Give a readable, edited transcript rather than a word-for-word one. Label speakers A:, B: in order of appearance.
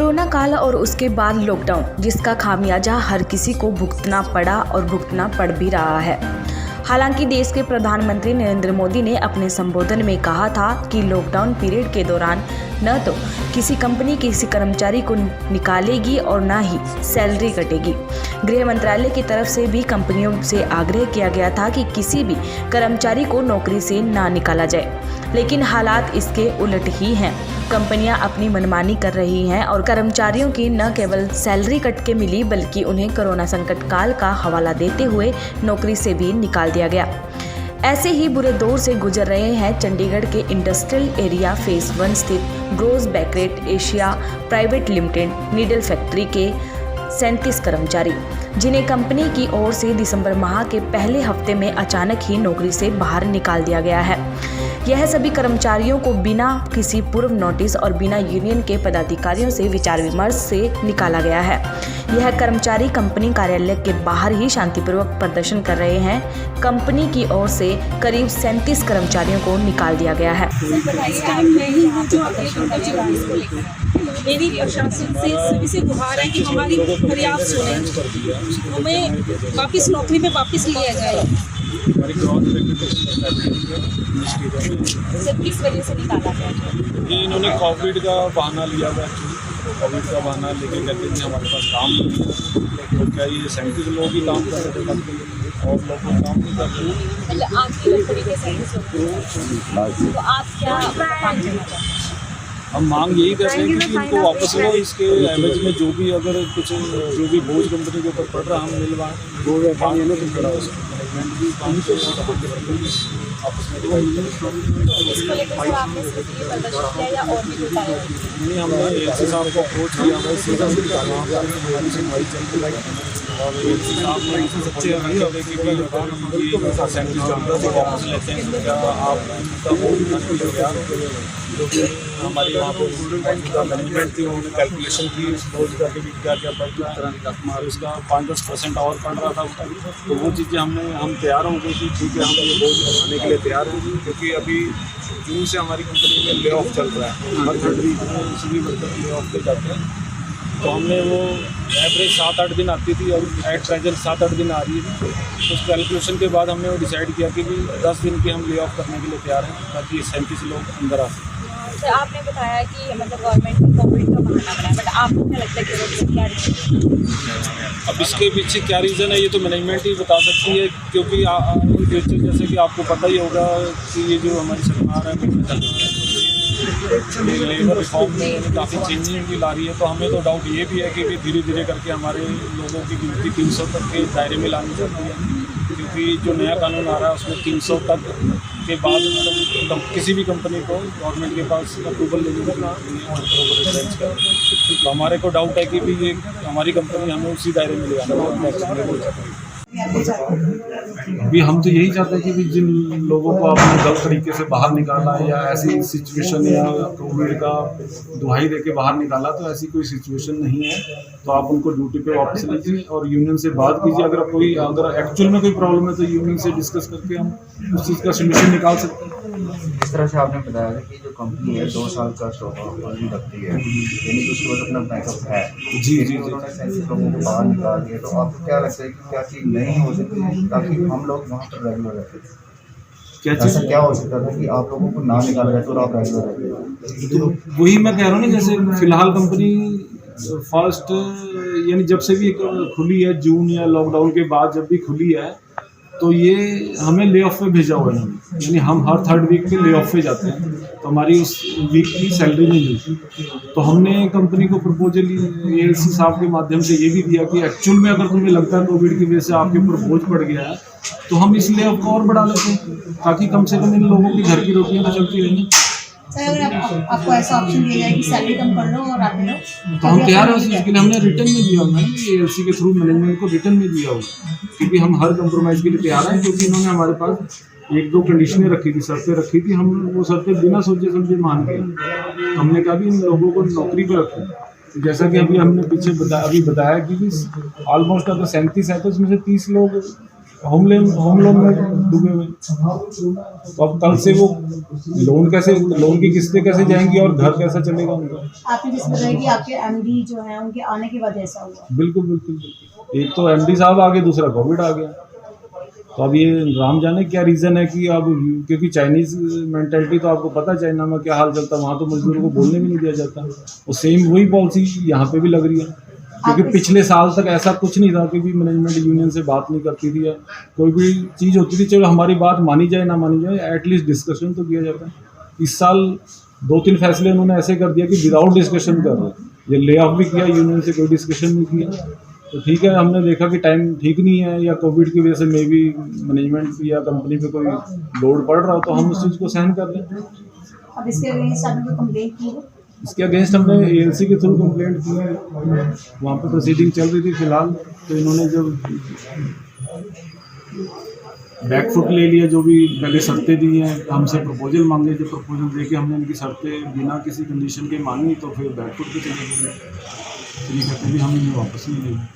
A: Corona काल और उसके बाद लॉकडाउन, जिसका खामियाजा हर किसी को भुगतना पड़ा और भुगतना पड़ भी रहा है। हालांकि देश के प्रधानमंत्री नरेंद्र मोदी ने अपने संबोधन में कहा था कि लॉकडाउन पीरियड के दौरान न तो किसी कंपनी किसी कर्मचारी को निकालेगी और न ही सैलरी कटेगी। गृह मंत्रालय की तरफ से भी कंपनियों से आग्रह किया गया था कि किसी भी कर्मचारी को नौकरी से ना निकाला जाए, लेकिन हालात इसके उलट ही हैं। कंपनियां अपनी मनमानी कर रही हैं और कर्मचारियों की न केवल सैलरी कट के मिली, बल्कि उन्हें कोरोना संकट काल का हवाला देते हुए नौकरी से भी निकाल दिया गया। ऐसे ही बुरे दौर से गुजर रहे हैं चंडीगढ़ के इंडस्ट्रियल एरिया फेज 1 स्थित Groz Beckert Asia private limited needle factory के 37 कर्मचारी, जिन्हें कंपनी की ओर से दिसंबर माह के पहले हफ्ते में अचानक ही नौकरी से बाहर निकाल दिया गया है। यह सभी कर्मचारियों को बिना किसी पूर्व नोटिस और बिना यूनियन के पदाधिकारियों से विचार विमर्श से निकाला गया है। यह कर्मचारी कंपनी कार्यालय के बाहर ही शांतिपूर्वक प्रदर्शन कर रहे हैं। कंपनी की ओर से करीब 37 कर्मचारियों को निकाल दिया गया है।
B: मेरी प्रशासन से सभी से गुहार है कि हमारी फरियाद सुने, हमें वापस नौकरी पे वापस लिया जाए। सर, किस वजह से निकाला गया?
C: ये इन्होंने कोविड का बहाना लिया था। कोविड का बहाना लेके कहते हैं हमारे पास काम नहीं है। तो क्या ये 37 लोग ही काम कर रहे थे और लोग काम नहीं कर रहे?
B: मतलब आपकी नौकरी के 37 लोग, तो आप क्या काम करना चाहते हैं?
C: हम मांग यही कर रहे हैं कि इनको वापस लो। इसके एवज में जो भी अगर कुछ जो भी बोझ कंपनी के ऊपर पड़ रहा हम मिलवाएं, वो व्यापार है ना तो खड़ा हो सकता मैनेजमेंट भी काम से आपस में नहीं। हमने एलसी साहब को अप्रोच किया है, सीधा सुनवाई चल रही है और एलसी साहब ने उनसे सच्चे अगर कि वापस लेते हैं क्या आप उनका वो हो गया जो कि हमारी वहाँ पर मैनेजमेंट थी, उन्होंने कैलकुलेशन की रोज करके भी क्या क्या पड़ रहा है हमारे उसका 5-10% और पड़ रहा था। तो वो चीज़ें हम तैयार हो गई थी। ठीक है, हम ये बोझ बनाने के लिए तैयार हैं क्योंकि अभी जून से हमारी कंपनी में ले ऑफ चल रहा है। हर 3rd वीक में सभी वर्कर ले ऑफ पे जाते हैं। तो हमने वो एवरेज 7-8 दिन आती थी और एट प्रेजेंट 7-8 दिन आ रही है। तो उस कैलकुलेशन के बाद हमने वो डिसाइड किया कि 10 दिन के हम ले ऑफ करने के लिए तैयार हैं ताकि 37 लोग अंदर आ सकें।
B: सर, आपने बताया कि मतलब गवर्नमेंट ने कोविड का बहाना बनाया, बट आपको क्या लगता है कि क्या रीज़न?
C: अब इसके पीछे क्या रीज़न है ये तो मैनेजमेंट ही बता सकती है, क्योंकि फ्यूचर जैसे कि आपको पता ही होगा कि ये जो हमारी सरकार है लेबर रिफॉर्म में काफ़ी चेंजिंग भी ला रही है। तो हमें तो डाउट ये भी है कि धीरे धीरे करके हमारे लोगों की गिनती 300 तक के दायरे में लानी चाहिए, क्योंकि जो नया कानून आ रहा है उसमें 300 तक के बाद किसी भी कंपनी को गवर्नमेंट के पास अप्रूवल लेने का रेंज का। तो हमारे को डाउट है कि भी ये हमारी कंपनी हमें उसी दायरे में ले आना।
D: अभी हम तो यही चाहते हैं कि भी जिन लोगों को आपने गलत तरीके से बाहर निकाला या ऐसी सिचुएशन या कोविड का दुहाई दे के बाहर निकाला, तो ऐसी कोई सिचुएशन नहीं है। तो आप उनको ड्यूटी पे वापस लीजिए और यूनियन से बात कीजिए। अगर एक्चुअल में कोई प्रॉब्लम है तो यूनियन से डिस्कस करके हम उस चीज़ का सोल्यूशन निकाल सकते हैं।
E: इस तरह से आपने बताया था कि जो कंपनी है 2 साल का स्टॉक ऑप्शन रखती है, यानी कि उसके बाद अपना बैकअप है।
D: जी।
E: उन्होंने 37 लोगों को बाहर निकाल दिया, तो आपको क्या लगता है कि क्या चीज़ नहीं हो सकती है ताकि हम लोग वहाँ पर रेगुलर रहते? ऐसा क्या हो सकता था कि आप लोगों को ना निकाला जाए तो आप रेगुलर रहते?
D: तो वही मैं कह रहा हूँ ना, जैसे फिलहाल कंपनी फर्स्ट यानी जब से भी खुली है, जून या लॉकडाउन के बाद जब भी खुली है, तो ये हमें ले ऑफ पे भेजा हुआ है। यानी हम हर 3rd वीक पे ले ऑफ पे जाते हैं, तो हमारी उस वीक की सैलरी नहीं मिलती। तो हमने कंपनी को प्रपोजल एलसी साहब के माध्यम से ये भी दिया कि एक्चुअल में अगर तुम्हें लगता है कोविड की वजह से आपके ऊपर बोझ पड़ गया है तो हम इस ले ऑफ को और बढ़ा लेते हैं, ताकि कम से कम इन लोगों की घर की रोटियाँ तो चलती रहेंगी।
F: सर, अगर आपको ऐसा ऑप्शन दिया जाए कि सैलरी कम कर लो और आते रहो,
D: तो हम तैयार हैं उस चीज़ के लिए। हमने रिटर्न में दिया हुआ है, एलसी के थ्रू मैनेजमेंट को रिटर्न में दिया हुआ, क्योंकि हम हर कंप्रोमाइज़ के लिए तैयार हैं। क्योंकि इन्होंने हमारे पास 1-2 कंडीशनें रखी थी, शर्तें रखी थी, हम वो शर्तें बिना सोचे समझे मान गए। हमने कहा भी इन लोगों को नौकरी पर रखें। जैसा कि अभी हमने पीछे बताया कि ऑलमोस्ट अगर 37 है तो इसमें से 30 लोग होम लोन में डूबे हुए। तो अब कल से वो लोन की किस्तें कैसे जाएंगी और घर कैसा चलेगा उनका।
F: आपने जिस बताया कि आपके एमडी जो है उनके आने के बाद ऐसा हुआ।
D: बिल्कुल। एक तो एमडी साहब आ गए, दूसरा कोविड आ गया। तो अब ये राम जाने क्या रीज़न है कि अब, क्योंकि चाइनीज़ मेंटेलिटी तो आपको पता है चाइना में क्या हाल चलता है, वहाँ तो मजदूरों को बोलने भी नहीं दिया जाता। और सेम वही पॉलिसी यहाँ पे भी लग रही है, क्योंकि पिछले साल तक ऐसा कुछ नहीं था कि भी मैनेजमेंट यूनियन से बात नहीं करती थी या कोई भी चीज़ होती थी, चलो हमारी बात मानी जाए ना मानी जाए, एटलीस्ट डिस्कशन तो किया जाता है। इस साल 2-3 फैसले उन्होंने ऐसे कर दिया कि विदाउट डिस्कशन कर रहे, ये ले ऑफ भी किया, यूनियन से कोई डिस्कशन नहीं किया। तो ठीक है, हमने देखा कि टाइम ठीक नहीं है या कोविड की वजह से मे भी मैनेजमेंट या कंपनी पे कोई लोड पड़ रहा हो, तो हम उस चीज़ को सहन कर लें।
F: अब इसके अगेंस्ट आपने कोई कंप्लेंट की है?
D: इसके अगेंस्ट हमने एएलसी के थ्रू कंप्लेंट की है, वहाँ पे प्रोसीडिंग चल रही थी फिलहाल। तो इन्होंने जब बैकफुट ले लिया, जो भी पहले शर्तें दी हैं, हमसे प्रपोजल मांगे, जो प्रपोजल दे के हमने इनकी शर्तें बिना किसी कंडीशन के मानी, तो फिर बैकफुट पे चले गए। तो ये कहते भी हम इन्हें वापस नहीं लेंगे।